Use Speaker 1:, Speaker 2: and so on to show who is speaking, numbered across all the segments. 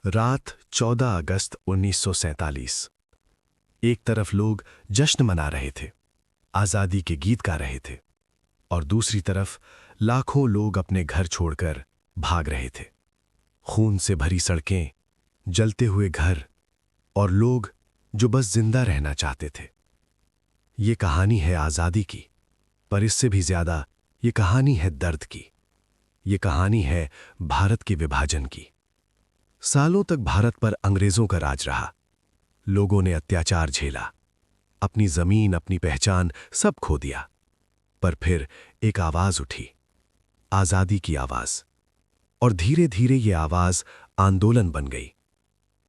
Speaker 1: रात 14 अगस्त 1947। एक तरफ लोग जश्न मना रहे थे, आज़ादी के गीत गा रहे थे, और दूसरी तरफ लाखों लोग अपने घर छोड़कर भाग रहे थे। खून से भरी सड़कें, जलते हुए घर और लोग जो बस जिंदा रहना चाहते थे। ये कहानी है आज़ादी की, पर इससे भी ज्यादा ये कहानी है दर्द की। ये कहानी है भारत के विभाजन की। सालों तक भारत पर अंग्रेजों का राज रहा। लोगों ने अत्याचार झेला, अपनी जमीन, अपनी पहचान सब खो दिया। पर फिर एक आवाज उठी, आजादी की आवाज, और धीरे धीरे ये आवाज आंदोलन बन गई।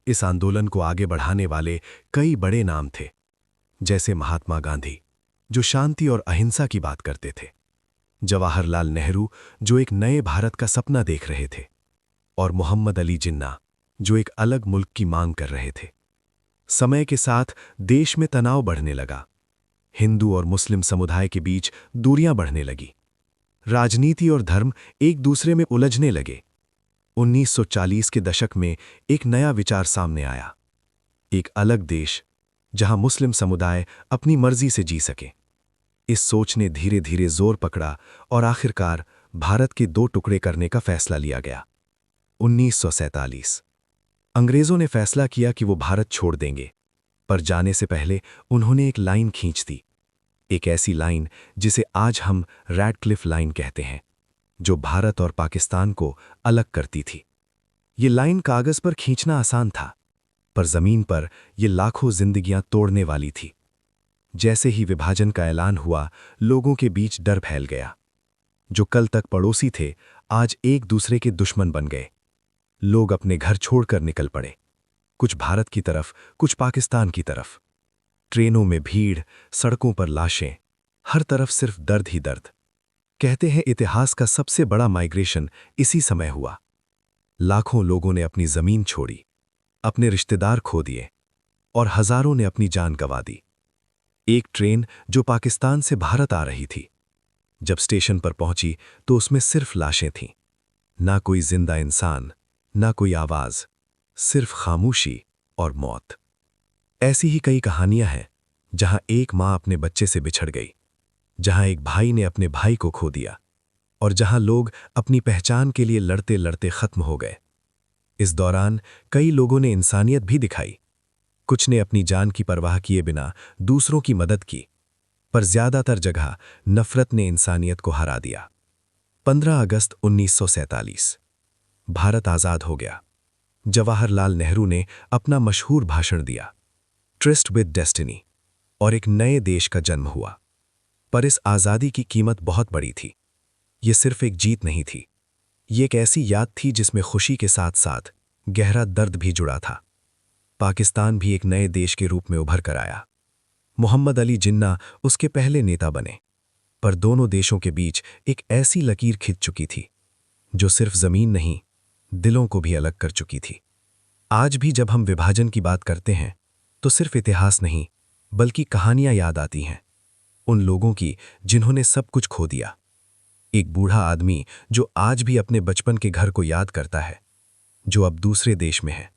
Speaker 1: इस आंदोलन को आगे बढ़ाने वाले कई बड़े नाम थे, जैसे महात्मा गांधी, जो शांति और अहिंसा की बात करते थे, जवाहरलाल नेहरू, जो एक नए भारत का सपना देख रहे थे, और मोहम्मद अली जिन्ना, जो एक अलग मुल्क की मांग कर रहे थे। समय के साथ देश में तनाव बढ़ने लगा। हिंदू और मुस्लिम समुदाय के बीच दूरियां बढ़ने लगी। राजनीति और धर्म एक दूसरे में उलझने लगे। 1940 के दशक में एक नया विचार सामने आया, एक अलग देश जहां मुस्लिम समुदाय अपनी मर्जी से जी सके। इस सोच ने धीरे धीरे जोर पकड़ा और आखिरकार भारत के दो टुकड़े करने का फैसला लिया गया। 1947 अंग्रेजों ने फैसला किया कि वो भारत छोड़ देंगे, पर जाने से पहले उन्होंने एक लाइन खींच दी, एक ऐसी लाइन जिसे आज हम रैडक्लिफ लाइन कहते हैं, जो भारत और पाकिस्तान को अलग करती थी। ये लाइन कागज पर खींचना आसान था, पर जमीन पर ये लाखों जिंदगियां तोड़ने वाली थी। जैसे ही विभाजन का ऐलान हुआ, लोगों के बीच डर फैल गया। जो कल तक पड़ोसी थे, आज एक दूसरे के दुश्मन बन गए। लोग अपने घर छोड़कर निकल पड़े, कुछ भारत की तरफ, कुछ पाकिस्तान की तरफ। ट्रेनों में भीड़, सड़कों पर लाशें, हर तरफ सिर्फ दर्द ही दर्द। कहते हैं इतिहास का सबसे बड़ा माइग्रेशन इसी समय हुआ। लाखों लोगों ने अपनी जमीन छोड़ी, अपने रिश्तेदार खो दिए, और हजारों ने अपनी जान गंवा दी। एक ट्रेन जो पाकिस्तान से भारत आ रही थी, जब स्टेशन पर पहुंची तो उसमें सिर्फ लाशें थीं। ना कोई जिंदा इंसान, ना कोई आवाज, सिर्फ खामोशी और मौत। ऐसी ही कई कहानियां हैं, जहां एक मां अपने बच्चे से बिछड़ गई, जहां एक भाई ने अपने भाई को खो दिया, और जहां लोग अपनी पहचान के लिए लड़ते लड़ते खत्म हो गए। इस दौरान कई लोगों ने इंसानियत भी दिखाई। कुछ ने अपनी जान की परवाह किए बिना दूसरों की मदद की, पर ज्यादातर जगह नफरत ने इंसानियत को हरा दिया। 15 अगस्त 1947 भारत आजाद हो गया। जवाहरलाल नेहरू ने अपना मशहूर भाषण दिया, ट्रस्ट विद डेस्टिनी, और एक नए देश का जन्म हुआ। पर इस आजादी की कीमत बहुत बड़ी थी। ये सिर्फ एक जीत नहीं थी, ये एक ऐसी याद थी जिसमें खुशी के साथ साथ गहरा दर्द भी जुड़ा था। पाकिस्तान भी एक नए देश के रूप में उभर कर आया। मोहम्मद अली जिन्ना उसके पहले नेता बने, पर दोनों देशों के बीच एक ऐसी लकीर खिंच चुकी थी, जो सिर्फ जमीन नहीं, दिलों को भी अलग कर चुकी थी। आज भी जब हम विभाजन की बात करते हैं, तो सिर्फ इतिहास नहीं, बल्कि कहानियां याद आती हैं, उन लोगों की जिन्होंने सब कुछ खो दिया। एक बूढ़ा आदमी जो आज भी अपने बचपन के घर को याद करता है, जो अब दूसरे देश में है।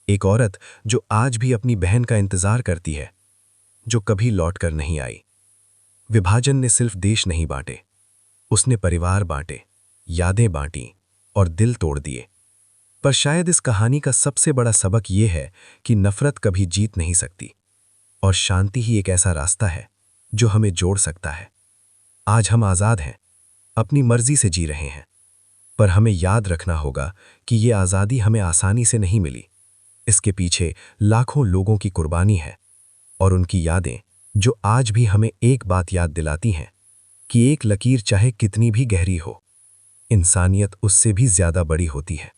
Speaker 1: एक औरत जो आज भी अपनी बहन का इंतजार करती है, जो कभी लौट कर नहीं आई। विभाजन ने सिर्फ देश नहीं बांटे, उसने परिवार बांटे, यादें बांटी और दिल तोड़ दिए। पर शायद इस कहानी का सबसे बड़ा सबक यह है कि नफरत कभी जीत नहीं सकती, और शांति ही एक ऐसा रास्ता है जो हमें जोड़ सकता है। आज हम आज़ाद हैं, अपनी मर्जी से जी रहे हैं, पर हमें याद रखना होगा कि ये आज़ादी हमें आसानी से नहीं मिली। इसके पीछे लाखों लोगों की कुर्बानी है, और उनकी यादें जो आज भी हमें एक बात याद दिलाती हैं कि एक लकीर चाहे कितनी भी गहरी हो, इंसानियत उससे भी ज्यादा बड़ी होती है।